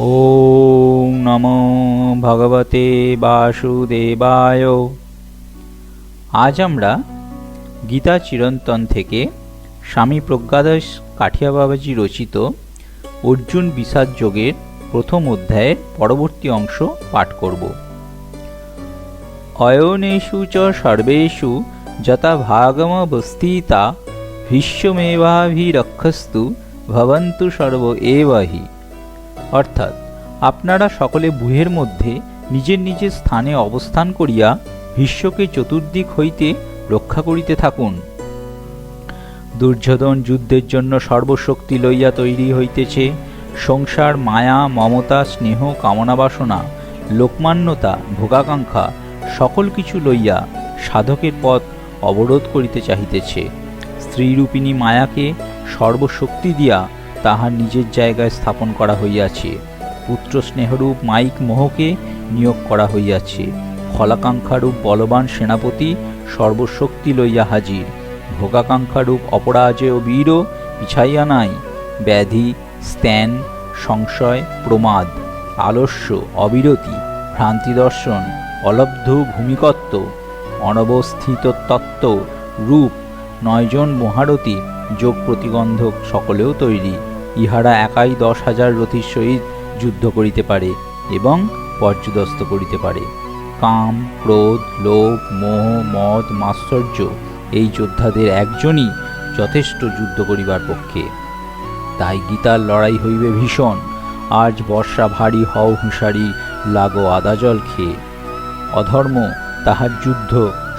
ওম নমো ভগবতে বাসুদেবায়। আজ আমরা গীতা চিরন্তন থেকে স্বামী প্রজ্ঞাদাস কাঠিয়া বাবাজি রচিত অর্জুন বিষাদ যোগের প্রথম অধ্যায়ের পরবর্তী অংশ পাঠ করব। অয়নেষু চ সর্বেষু যথা ভাগমবস্থিতা ভীষ্মেবাভিরক্ষস্তু ভবন্তু সর্ব এবাহি। অর্থাৎ আপনারা সকলে বুহের মধ্যে নিজের নিজের স্থানে অবস্থান করিয়া ভীষ্মকে চতুর্দিক হইতে রক্ষা করিতে থাকুন। দুর্যোধন যুদ্ধের জন্য সর্বশক্তি লইয়া তৈরি হইতেছে। সংসার, মায়া, মমতা, স্নেহ, কামনা বাসনা, লোকমান্যতা, ভোগাকাঙ্ক্ষা সকল কিছু লইয়া সাধকের পথ অবরোধ করিতে চাহিতেছে। স্ত্রীরূপিণী মায়াকে সর্বশক্তি দিয়া তাহার নিজের জায়গায় স্থাপন করা হইয়াছে। পুত্র স্নেহরূপ মাইক মোহকে নিয়োগ করা হইয়াছে। ফলাকাঙ্ক্ষারূপ বলবান সেনাপতি সর্বশক্তি লইয়া হাজির। ভোগাকাঙ্ক্ষারূপ অপরাজেয় বীরও পিছাইয়া নাই। ব্যাধি, স্ত্যান, সংশয়, প্রমাদ, আলস্য, অবিরতি, ভ্রান্তি দর্শন, অলব্ধ ভূমিকত্ব, অনবস্থিত তত্ত্ব, রূপ, 9 জন মহারথী, যোগ প্রতিবন্ধক সকলেও তৈরি। ইহারা একাই 10,000 রথীর সহিত যুদ্ধ করিতে পারে এবং পর্যুদস্ত করিতে পারে। কাম, ক্রোধ, লোভ, মোহ, মদ, মাৎসর্য এই যোদ্ধাদের একজনই যথেষ্ট যুদ্ধ করিবার পক্ষে। তাই গীতার লড়াই হইবে ভীষণ। আজ বর্ষা ভারী হও হুঁশারি, লাগো আদা জল খেয়ে। অধর্ম তাহার যুদ্ধ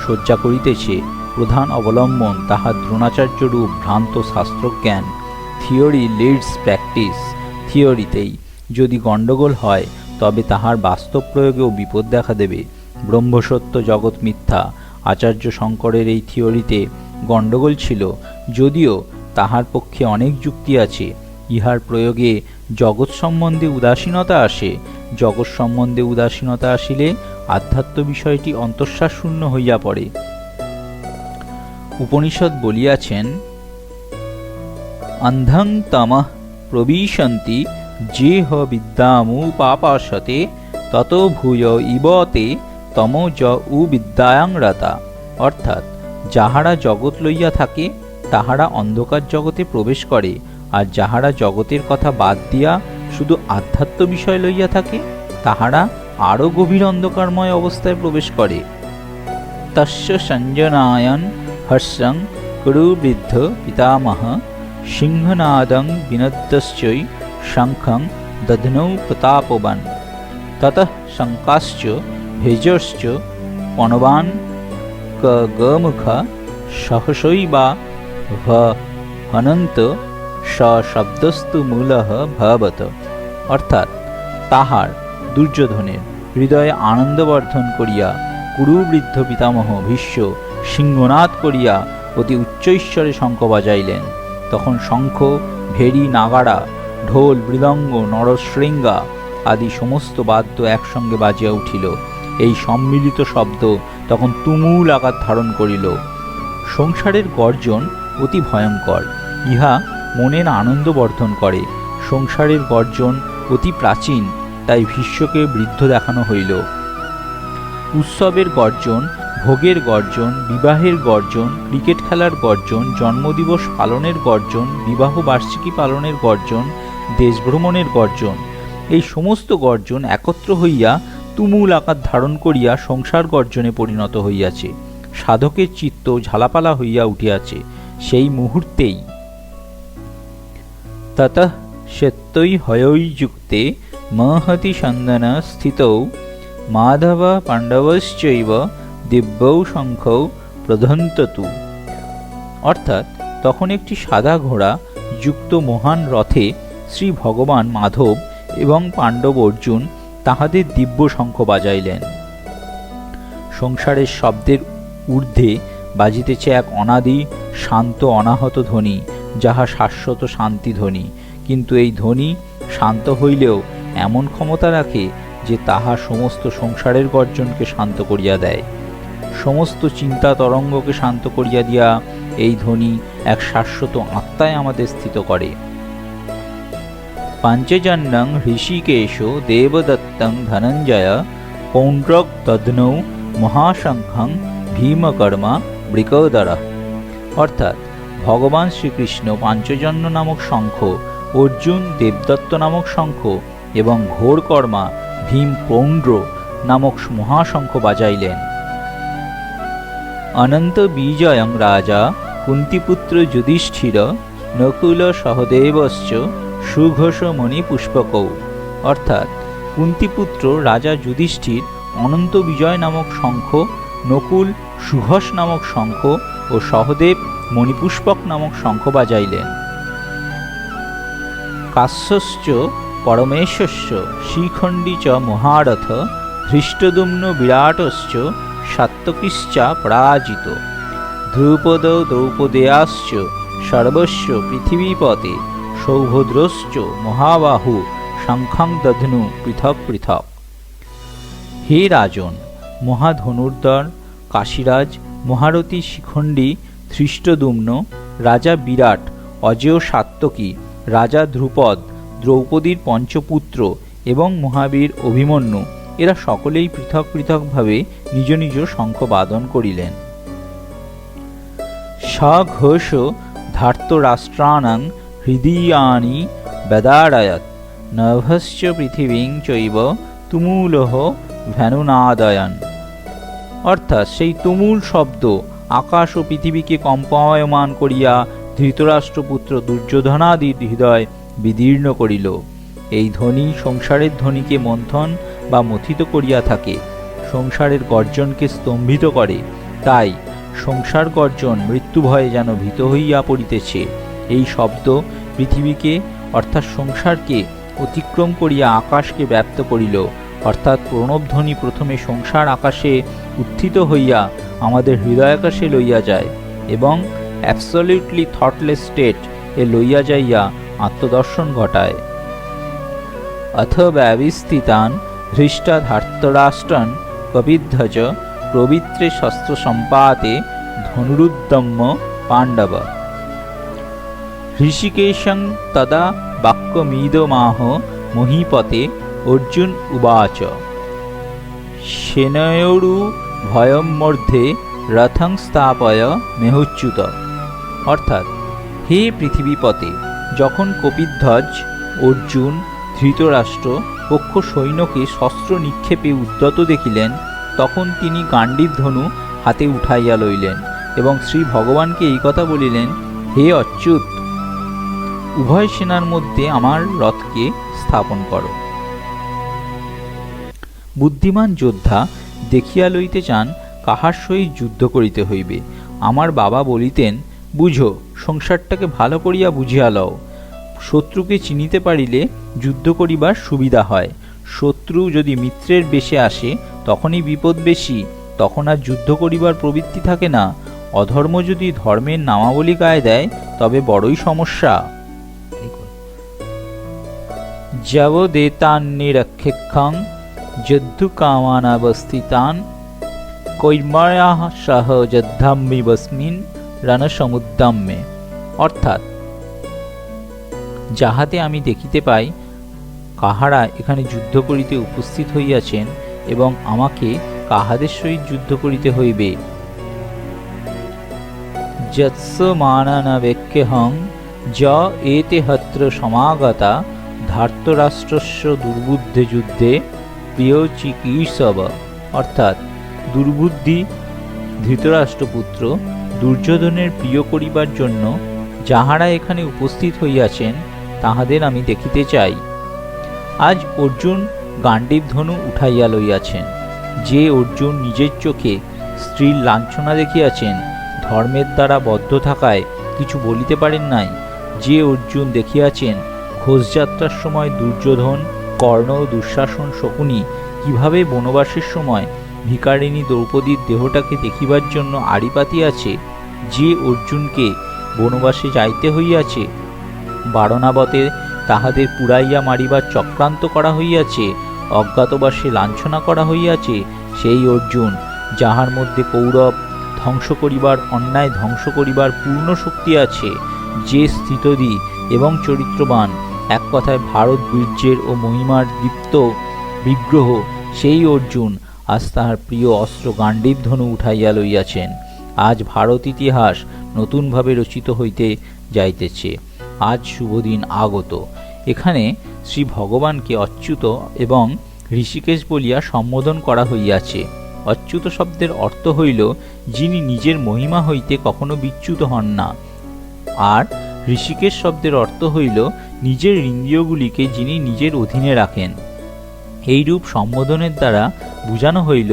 সজ্জা করিতেছে। প্রধান অবলম্বন তাহার দ্রোণাচার্য রূপ ভ্রান্ত শাস্ত্রজ্ঞান। Theory leads practice. থিওরিতেই যদি গণ্ডগোল হয় তবে তাহার বাস্তব প্রয়োগেও বিপদ দেখা দেবে। ব্রহ্মসত্য জগৎ মিথ্যা। আচার্য শঙ্করের এই থিওরিতে গণ্ডগোল ছিল, যদিও তাহার পক্ষে অনেক যুক্তি আছে। ইহার প্রয়োগে জগৎ সম্বন্ধে উদাসীনতা আসে। জগৎ সম্বন্ধে উদাসীনতা আসিলে আধ্যাত্ম বিষয়টি অন্তঃশ্বাস শূন্য হইয়া পড়ে। উপনিষদ বলিয়াছেন, অন্ধং তমঃ প্রবিশন্তি যেহ বিদ্যামুপাপাসতে তত ভূয় ইবতে তমো য উ বিদ্যায়াং রতা। অর্থাৎ যাহারা জগৎ লইয়া থাকে তাহারা অন্ধকার জগতে প্রবেশ করে, আর যাহারা জগতের কথা বাদ দিয়া শুধু আধ্যাত্ম বিষয় লইয়া থাকে তাহারা আরও গভীর অন্ধকারময় অবস্থায় প্রবেশ করে। তস্য সঞ্জনায়ন হর্ষং কুরু বৃদ্ধ পিতামহ সিংহনাদং বিনদ্যশ্চৈ শঙ্খং দধ্নৌ প্রতাপবান ততঃ শঙ্কাশ্চ ভেজশ্চ পণবান গমুখ সহসৈবা হনন্ত শব্দস্তু মূলঃ ভবত। অর্থাৎ তাহার দুর্যোধনের হৃদয়ে আনন্দবর্ধন করিয়া কুরুবৃদ্ধ পিতামহ ভীষ্ম সিংহনাদ করিয়া অতি উচ্চৈশ্বরে শঙ্খ বাজাইলেন। তখন শঙ্খ, ভেরি, নাগাড়া, ঢোল, মৃদঙ্গ, নরশৃঙ্গা আদি সমস্ত বাদ্য একসঙ্গে বাজিয়া উঠিল। এই সম্মিলিত শব্দ তখন তুমুল আকার ধারণ করিল। সংসারের গর্জন অতি ভয়ঙ্কর। ইহা মনের আনন্দ বর্ধন করে। সংসারের গর্জন অতি প্রাচীন, তাই ভীষ্মকে বৃদ্ধ দেখানো হইল। উৎসবের গর্জন, ভোগের গর্জন, বিবাহের গর্জন, ক্রিকেট খেলার গর্জন, জন্মদিবস পালনের গর্জন, বিবাহ বার্ষিকী পালনের গর্জন, দেশভ্রমণের গর্জন, এই সমস্ত গর্জন একত্র হইয়া তুমুল আকার ধারণ করিয়া সংসার গর্জনে পরিণত হইয়াছে। সাধকের চিত্ত ঝালাপালা হইয়া উঠিয়াছে। সেই মুহূর্তেই ততঃ সত্যই হয়ৈ যুক্তে মহতি সন্দন স্থিতৌ মাধব পাণ্ডবশ্চৈব দিব্যৌ শঙ্খৌ প্রধন্ততু। অর্থাৎ তখন একটি সাদা ঘোড়া যুক্ত মহান রথে শ্রী ভগবান মাধব এবং পাণ্ডব অর্জুন তাহাদের দিব্য শঙ্খ বাজাইলেন। সংসারের শব্দের ঊর্ধ্বে বাজিতেছে এক অনাদি শান্ত অনাহত ধ্বনি, যাহা শাশ্বত শান্তি ধ্বনি। কিন্তু এই ধ্বনি শান্ত হইলেও এমন ক্ষমতা রাখে যে তাহা সমস্ত সংসারের গর্জনকে শান্ত করিয়া দেয়। সমস্ত চিন্তা তরঙ্গকে শান্ত করিয়া দিয়া এই ধ্বনি এক শাশ্বত আত্মায় আমাদের স্থিত করে। পাঞ্চজন্যং ঋষিকেশো দেবদত্তং ধনঞ্জয় পৌণ্ড্রক তদ্নৌ মহাশঙ্খং ভীমকর্মা বৃকোদরঃ। অর্থাৎ ভগবান শ্রীকৃষ্ণ পাঞ্চজন্য নামক শঙ্খ, অর্জুন দেবদত্ত নামক শঙ্খ এবং ঘোরকর্মা ভীম পৌণ্ড্র নামক মহাশঙ্খ বাজাইলেন। অনন্ত বিজয়ং রাজা কুন্তিপুত্র যুধিষ্ঠির নকুল সহদেবশ্চ সুঘোষ মণিপুষ্পকৌ। অর্থাৎ কুন্তিপুত্র রাজা যুধিষ্ঠির অনন্ত বিজয় নামক শঙ্খ, নকুল সুঘোষ নামক শঙ্খ ও সহদেব মণিপুষ্পক নামক শঙ্খ বাজাইলেন। কাশ্যশ্চ পরমেশ্বস্য শিখণ্ডী চ মহারথ ধৃষ্টদ্যুম্ন বিরাটশ্চ সাত্ত্বকীশ্চা পরাজিত। ধ্রুপদ দ্রৌপদেয়াশ্চ সর্বস্ব পৃথিবীপতে সৌভদ্রশ্চ মহাবাহু শঙ্খং দধ্নু পৃথক পৃথক। হে রাজন, মহাধনুর্ধর কাশীরাজ, মহারথী শিখণ্ডী ধৃষ্টদ্যুম্ন, রাজা বিরাট, অজেয় সাত্ত্বকী, রাজা ধ্রুপদ, দ্রৌপদীর পঞ্চপুত্র এবং মহাবীর অভিমন্যু এরা সকলেই পৃথক পৃথকভাবে নিজ নিজ শঙ্খ বাদন করিলেন। সঘোষ ধার্তরাষ্ট্রাণাং হৃদয়ানি বেদারয়ৎ নভশ্চ পৃথিবীং চৈব তুমুলহ ভেনুনাদয়ন। অর্থাৎ সেই তুমুল শব্দ আকাশ ও পৃথিবীকে কম্পায়মান করিয়া ধৃতরাষ্ট্রপুত্র দুর্যোধনাদির হৃদয় বিদীর্ণ করিল। এই ধ্বনি সংসারের ধ্বনিকে মন্থন বা মথিত করিয়া থাকে, সংসারের গর্জনকে স্তম্ভিত করে। তাই সংসার গর্জন মৃত্যু ভয়ে যেন ভীত হইয়া পড়িতেছে। এই শব্দ পৃথিবীকে অর্থাৎ সংসারকে অতিক্রম করিয়া আকাশকে ব্যাপ্ত করিল। অর্থাৎ প্রণবধ্বনি প্রথমে সংসার আকাশে উত্থিত হইয়া আমাদের হৃদয়াকাশে লইয়া যায় এবং অ্যাবসলিউটলি থটলেস স্টেট এ লইয়া যাইয়া আত্মদর্শন ঘটায়। অথ ব্যবিস্থিতান ধৃষ্টা ধার্তরাষ্ট্রন কপিধ্বজ পবিত্রে শস্ত্র সম্পাতে ধনুরুদ্যম্য পাণ্ডব। ঋষিকেশং তদা বাক্যমিদমাহ মহীপতে অর্জুন উবাচ সেনয়োরু ভয়ম মধ্যে রথং স্থাপয় মেহুচ্যুত। অর্থাৎ হে পৃথিবীপতে, যখন কপিধ্বজ অর্জুন ধৃতরাষ্ট্র পক্ষ সৈন্যকে শস্ত্র নিক্ষেপে উদ্যত দেখিলেন, তখন তিনি গাণ্ডীব ধনু হাতে উঠাইয়া লইলেন এবং শ্রী ভগবানকে এই কথা বলিলেন, হে অচ্যুত, উভয় সেনার মধ্যে আমার রথকে স্থাপন করো। বুদ্ধিমান যোদ্ধা দেখিয়া লইতে চান কাহার সহিত যুদ্ধ করিতে হইবে। আমার বাবা বলিতেন, বুঝো, সংসারটাকে ভালো করিয়া বুঝিয়া লও। শত্রুকে চিনিতে পারিলে যুদ্ধ করিবার সুবিধা হয়। শত্রু যদি মিত্রের বেশে আসে তখনই বিপদ বেশি, তখন আর যুদ্ধ করিবার প্রবৃত্তি থাকে না। অধর্ম যদি ধর্মের নামাবলী গায়ে দেয় তবে বড়ই সমস্যা। যবদেতান্নিরক্ষেক্ষং যদ্ধুকামানাবস্থিতান কৈর্ময়াঃ সহ যদ্ধাম্যিবস্মিন রণসমুদ্যম্যে। অর্থাৎ যাহাতে আমি দেখিতে পাই কাহারা এখানে যুদ্ধ করিতে উপস্থিত হইয়াছেন এবং আমাকে কাহাদের সহিত যুদ্ধ করিতে হইবে। যৎসমাননবেক্যহং য এতে হত্র সমাগতা ধার্তরাষ্ট্রস্য দুর্বুদ্ধে যুদ্ধে প্রিয় চিকীর্ষব। অর্থাৎ দুর্বুদ্ধি ধৃতরাষ্ট্রপুত্র দুর্যোধনের প্রিয় করিবার জন্য যাহারা এখানে উপস্থিত হইয়াছেন তাহাদের আমি দেখিতে চাই। আজ অর্জুন গাণ্ডীব ধনু উঠাইয়া লইয়াছেন। যে অর্জুন নিজের চোখে স্ত্রীর লাঞ্ছনা দেখিয়াছেন, ধর্মের দ্বারা বদ্ধ থাকায় কিছু বলিতে পারেন নাই, যে অর্জুন দেখিয়াছেন ঘোষযাত্রার সময় দুর্যোধন, কর্ণ, দুঃশাসন, শকুনি কিভাবে বনবাসের সময় ভিকারিণী দ্রৌপদীর দেহটাকে দেখিবার জন্য আড়ি পাতিয়াছে, যে অর্জুনকে বনবাসে যাইতে হইয়াছে, বারণাবতে তাহাদের পুড়াইয়া মারিবার চক্রান্ত করা হইয়াছে, অজ্ঞাতবাসে লাঞ্ছনা করা হইয়াছে, সেই অর্জুন যাহার মধ্যে কৌরব ধ্বংস করিবার, অন্যায় ধ্বংস করিবার পূর্ণ শক্তি আছে, যে স্থিতধী এবং চরিত্রবান, এক কথায় ভারত বীর্যের ও মহিমার দীপ্ত বিগ্রহ সেই অর্জুন আজ তাহার প্রিয় অস্ত্র গাণ্ডীব ধনু উঠাইয়া লইয়াছেন। আজ ভারত ইতিহাস নতুনভাবে রচিত হইতে যাইতেছে। আজ শুভদিন আগত। এখানে শ্রী ভগবানকে অচ্যুত এবং ঋষিকেশ বলিয়া সম্বোধন করা হইয়াছে। অচ্যুত শব্দের অর্থ হইল যিনি নিজের মহিমা হইতে কখনো বিচ্যুত হন না, আর ঋষিকেশ শব্দের অর্থ হইল নিজের ইন্দ্রিয়গুলিকে যিনি নিজের অধীনে রাখেন। এইরূপ সম্বোধনের দ্বারা বুঝানো হইল,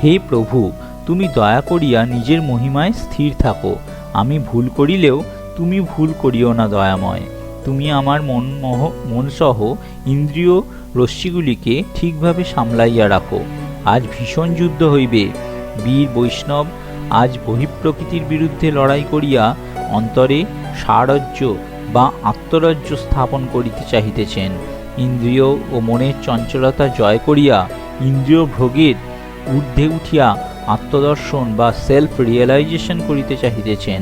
হে প্রভু, তুমি দয়া করিয়া নিজের মহিমায় স্থির থাকো। আমি ভুল করিলেও তুমি ভুল করিও না দয়াময়। তুমি আমার মনসহ ইন্দ্রিয় রশ্মিগুলিকে ঠিকভাবে সামলাইয়া রাখো। আজ ভীষণ যুদ্ধ হইবে। বীর বৈষ্ণব আজ বহিঃপ্রকৃতির বিরুদ্ধে লড়াই করিয়া অন্তরে সারজ্য বা আত্মরাজ্য স্থাপন করিতে চাহিতেছেন। ইন্দ্রিয় ও মনের চঞ্চলতা জয় করিয়া ইন্দ্রিয় ভোগের ঊর্ধ্বে উঠিয়া আত্মদর্শন বা সেলফ রিয়েলাইজেশন করিতে চাহিতেছেন।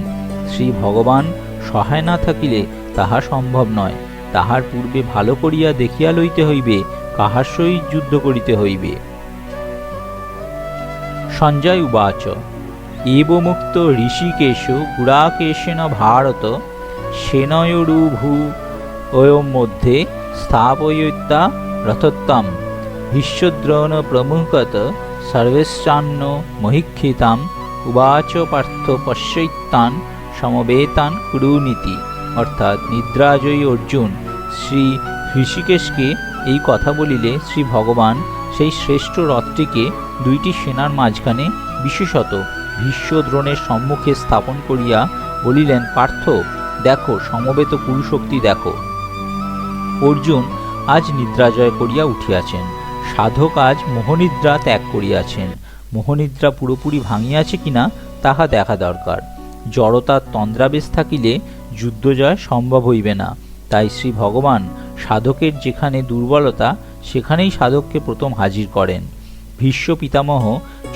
শ্রী ভগবান সহায় না থাকিলে তাহা সম্ভব নয়। তাহার পূর্বে ভালো করিয়া দেখিয়া লইতে হইবে কাহার সহিত যুদ্ধ করিতে হইবে। সঞ্জয় উবাচ এবমুক্ত ঋষিকেশ গুড়াকেশেন ভারত সেনয়োরুভূয়োর মধ্যে স্থাপয়িত্বা রথোত্তম ভীষ্মদ্রোণ প্রমুখত সর্বেশ্চান্ন মহিক্ষিতাম উবাচ পার্থ পশ্যৈতান সমবেতান কুরুনীতি। অর্থাৎ নিদ্রাজয়ী অর্জুন শ্রী ঋষিকেশকে এই কথা বলিলে শ্রী ভগবান সেই শ্রেষ্ঠ রথটিকে দুইটি সেনার মাঝখানে বিশেষত ভীষ্ম দ্রোণের সম্মুখে স্থাপন করিয়া বলিলেন, পার্থ দেখো, সমবেত কুরুশক্তি দেখো। অর্জুন আজ নিদ্রাজয় করিয়া উঠিয়াছেন। সাধক আজ মোহনিদ্রা ত্যাগ করিয়াছেন। মোহনিদ্রা পুরোপুরি ভাঙিয়াছে কিনা তাহা দেখা দরকার। জড়তার তন্দ্রাবেশ থাকিলে যুদ্ধজয় সম্ভব হইবে না। তাই শ্রী ভগবান সাধকের যেখানে দুর্বলতা সেখানেই সাধককে প্রথম হাজির করেন। ভীষ্ম পিতামহ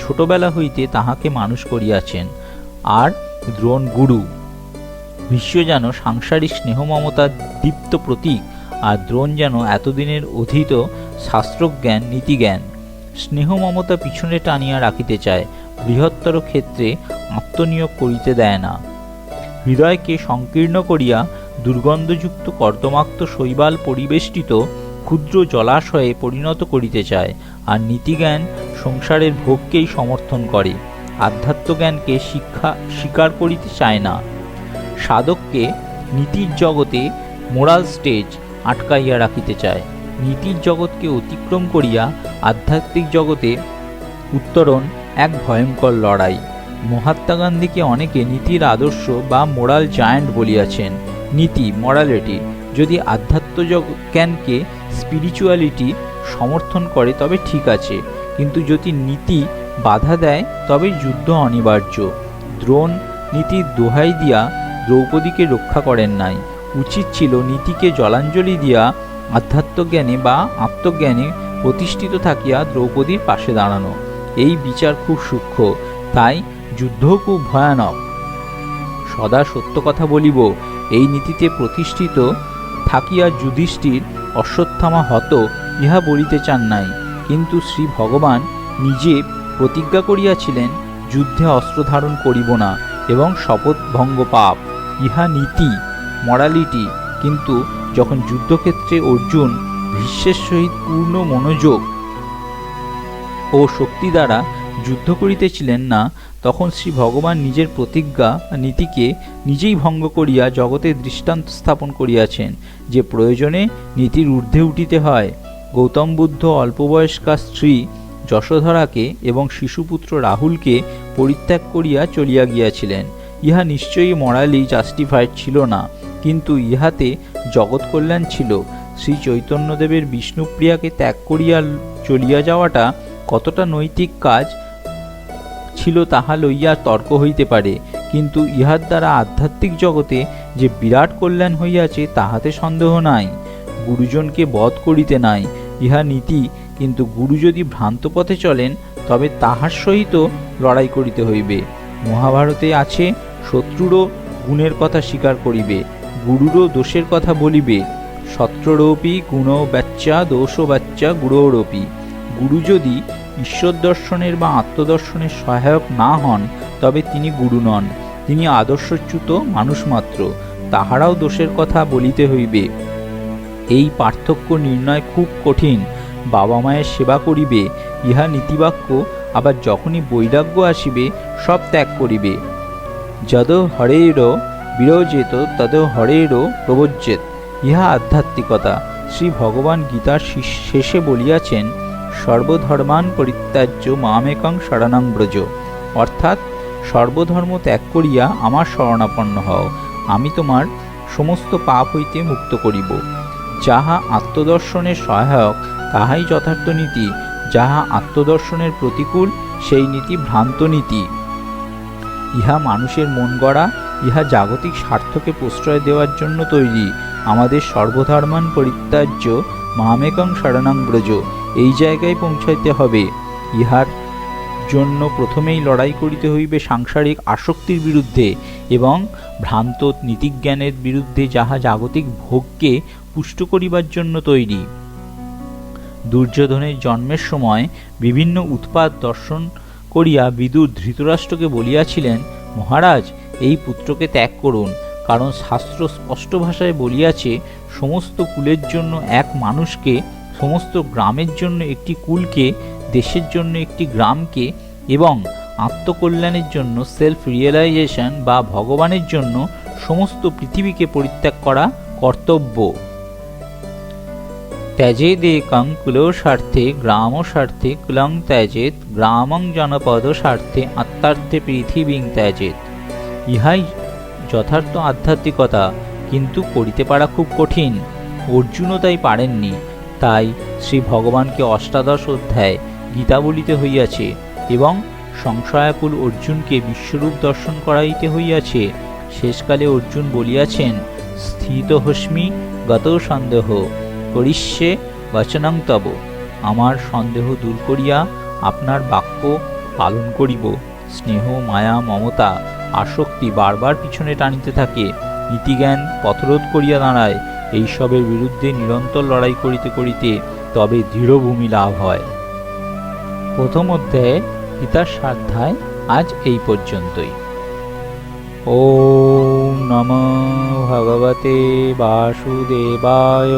ছোটবেলা হইতে তাহাকে মানুষ করিয়াছেন, আর দ্রোণ গুরু। ভীষ্ম যেন সাংসারিক স্নেহ মমতার দীপ্ত প্রতীক, আর দ্রোণ যেন এতদিনের অধীত শাস্ত্রজ্ঞান নীতিজ্ঞান। স্নেহ মমতা পিছনে টানিয়া রাখিতে চায়, বৃহত্তর ক্ষেত্রে আত্মনিয়োগ করিতে দেয় না। হৃদয়কে সংকীর্ণ করিয়া দুর্গন্ধযুক্ত কর্দমাক্ত শৈবাল পরিবেষ্টিত ক্ষুদ্র জলাশয়ে পরিণত করিতে চায়, আর নীতিজ্ঞান সংসারের ভোগকেই সমর্থন করে, আধ্যাত্মজ্ঞানকে স্বীকার করিতে চায় না। সাধককে নীতির জগতে মোরাল স্টেজ আটকাইয়া রাখিতে চায়। নীতির জগৎকে অতিক্রম করিয়া আধ্যাত্মিক জগতে উত্তরণ এক ভয়ঙ্কর লড়াই। মহাত্মা গান্ধীকে অনেকে নীতির আদর্শ বা মোরাল জায়ান্ট বলিয়াছেন। নীতি, মরালিটি যদি আধ্যাত্ম জ্ঞানকে, স্পিরিচুয়ালিটি সমর্থন করে তবে ঠিক আছে, কিন্তু যদি নীতি বাধা দেয় তবে যুদ্ধ অনিবার্য। দ্রোণ নীতির দোহাই দিয়া দ্রৌপদীকে রক্ষা করেন নাই। উচিত ছিল নীতিকে জলাঞ্জলি দিয়া আধ্যাত্মজ্ঞানে বা আত্মজ্ঞানে প্রতিষ্ঠিত থাকিয়া দ্রৌপদীর পাশে দাঁড়ানো। এই বিচার খুব সূক্ষ্ম, তাই যুদ্ধ খুব ভয়ানক। সদা সত্য কথা বলিব, এই নীতিতে প্রতিষ্ঠিত থাকিয়া যুধিষ্ঠির অশ্বত্থামা হত ইহা বলিতে চান নাই, কিন্তু শ্রী ভগবান নিজে প্রতিজ্ঞা করিয়াছিলেন যুদ্ধে অস্ত্র ধারণ করিব না এবং শপথ ভঙ্গ পাপ। ইহা নীতি, মরালিটি। কিন্তু যখন যুদ্ধক্ষেত্রে অর্জুন ভীষ্মের সহিত পূর্ণ মনোযোগ ও শক্তি দ্বারা যুদ্ধ করিতেছিলেন না, তখন শ্রী ভগবান নিজের প্রতিজ্ঞা নীতিকে নিজেই ভঙ্গ করিয়া জগতে দৃষ্টান্ত স্থাপন করিয়াছেন যে প্রয়োজনে নীতির ঊর্ধ্বে উঠিতে হয়। গৌতম বুদ্ধ অল্পবয়স্কা স্ত্রী যশোধরাকে এবং শিশুপুত্র রাহুলকে পরিত্যাগ করিয়া চলিয়া গিয়াছিলেন। ইহা নিশ্চয়ই মরালি জাস্টিফাইড ছিল না, কিন্তু ইহাতে জগৎ কল্যাণ ছিল। শ্রী চৈতন্যদেবের বিষ্ণুপ্রিয়াকে ত্যাগ করিয়া চলিয়া যাওয়াটা কতটা নৈতিক কাজ ছিল তাহা লইয়া তর্ক হইতে পারে, কিন্তু ইহার দ্বারা আধ্যাত্মিক জগতে যে বিরাট কল্যাণ হইয়াছে তাহাতে সন্দেহ নাই। গুরুজনকে বধ করিতে নাই, ইহা নীতি, কিন্তু গুরু যদি ভ্রান্ত পথে চলেন তবে তাহার সহিত লড়াই করিতে হইবে। মহাভারতে আছে, শত্রুরও গুণের কথা স্বীকার করিবে, গুরুরও দোষের কথা বলিবে। সত্ররূপী গুণ বাচ্চা দোষ বাচ্চা গুরুরূপী। গুরু যদি ঈশ্বর দর্শনের বা আত্মদর্শনের সহায়ক না হন তবে তিনি গুরু নন, তিনি আদর্শচ্যুত মানুষ মাত্র, তাহারাও দোষের কথা বলিতে হইবে। এই পার্থক্য নির্ণয় খুব কঠিন। বাবা মায়ের সেবা করিবে, ইহা নীতিবাক্য, আবার যখনই বৈরাগ্য আসিবে সব ত্যাগ করিবে। যদ হরের বিরজেত তদ হরের প্রবজ্যেত, ইহা আধ্যাত্মিকতা। শ্রী ভগবান গীতার শেষে বলিয়াছেন, সর্বধর্মান পরিত্যাজ্য মামেকং শরণং ব্রজ, অর্থাৎ সর্বধর্ম ত্যাগ করিয়া আমার শরণাপন্ন হও, আমি তোমার সমস্ত পাপ হইতে মুক্ত করিব। যাহা আত্মদর্শনের সহায়ক তাহাই যথার্থ নীতি, যাহা আত্মদর্শনের প্রতিকূল সেই নীতি ভ্রান্ত নীতি। ইহা মানুষের মন গড়া, ইহা জাগতিক স্বার্থকে প্রশ্রয় দেওয়ার জন্য তৈরি। আমাদের সর্বধর্মান পরিত্যাজ্য মামেকং শরণং ব্রজ, এই জায়গায় পৌঁছাইতে হবে। ইহার জন্য প্রথমেই লড়াই করিতে হইবে সাংসারিক আসক্তির বিরুদ্ধে এবং ভ্রান্ত নীতিজ্ঞানের বিরুদ্ধে, যাহা জাগতিক ভোগকে পুষ্ট করিবার জন্য তৈরি। দুর্যোধনের জন্মের সময় বিভিন্ন উৎপাত দর্শন করিয়া বিদুর ধৃতরাষ্ট্রকে বলিয়াছিলেন, মহারাজ, এই পুত্রকে ত্যাগ করুন, কারণ শাস্ত্র স্পষ্ট ভাষায় বলিয়াছে, সমস্ত কুলের জন্য এক মানুষকে, সমস্ত গ্রামের জন্য একটি কুলকে, দেশের জন্য একটি গ্রামকে এবং আত্মকল্যাণের জন্য সেলফ রিয়েলাইজেশন বা ভগবানের জন্য সমস্ত পৃথিবীকে পরিত্যাগ করা কর্তব্য। ত্যাজেদেকং কুলো স্বার্থে গ্রাম স্বার্থে কুলং ত্যাজেত, গ্রামং জনপদ স্বার্থে আত্মার্থে পৃথিবীং ত্যাজেত। ইহাই যথার্থ আধ্যাত্মিকতা, কিন্তু করিতে পারা খুব কঠিন। অর্জুনও তাই পারেননি। তাই শ্রী ভগবানকে অষ্টাদশ অধ্যায় গীতা বলিতে হইয়াছে এবং সংশয়াকুল অর্জুনকে বিশ্বরূপ দর্শন করাইতে হইয়াছে। শেষকালে অর্জুন বলিয়াছেন, স্থিতহস্মি গত সন্দেহ করিষ্যে বচনং তব, আমার সন্দেহ দূর করিয়া আপনার বাক্য পালন করিব। স্নেহ, মায়া, মমতা, আসক্তি বারবার পিছনে টানিতে থাকে, নীতিজ্ঞান পথরোধ করিয়া দাঁড়ায়। এইসবের বিরুদ্ধে নিরন্তর লড়াই করিতে করিতে তবে দৃঢ়ভূমি লাভ হয়। প্রথম অধ্যায়ে গীতার স্বাধ্যায় আজ এই পর্যন্তই। ওম নমঃ ভগবতে বাসুদেবায়।